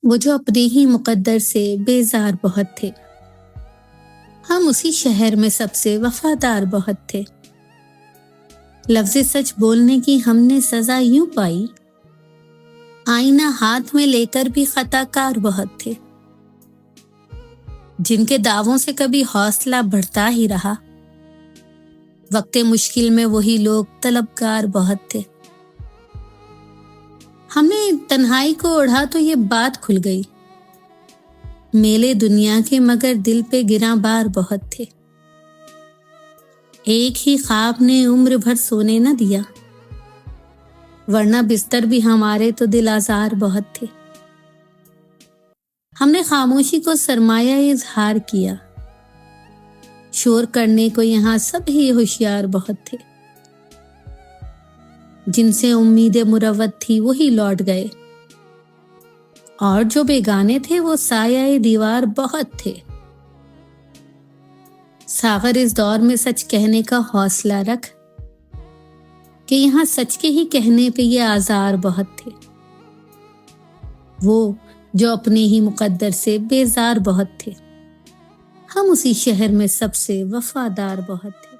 وہ جو اپنے ہی مقدر سے بیزار بہت تھے، ہم اسی شہر میں سب سے وفادار بہت تھے۔ لفظ سچ بولنے کی ہم نے سزا یوں پائی، آئینہ ہاتھ میں لے کر بھی خطا کار بہت تھے۔ جن کے دعووں سے کبھی حوصلہ بڑھتا ہی رہا، وقت مشکل میں وہی لوگ طلبگار بہت تھے۔ ہم نے تنہائی کو اوڑھا تو یہ بات کھل گئی، میلے دنیا کے مگر دل پہ گراں بار بہت تھے۔ ایک ہی خواب نے عمر بھر سونے نہ دیا، ورنہ بستر بھی ہمارے تو دل آزار بہت تھے۔ ہم نے خاموشی کو سرمایہ اظہار کیا، شور کرنے کو یہاں سب ہی ہوشیار بہت تھے۔ جن سے امید مروت تھی وہی لوٹ گئے، اور جو بیگانے تھے وہ سایہ دیوار بہت تھے۔ ساغر اس دور میں سچ کہنے کا حوصلہ رکھ، کہ یہاں سچ کے ہی کہنے پہ یہ آزار بہت تھے۔ وہ جو اپنے ہی مقدر سے بیزار بہت تھے، ہم اسی شہر میں سب سے وفادار بہت تھے۔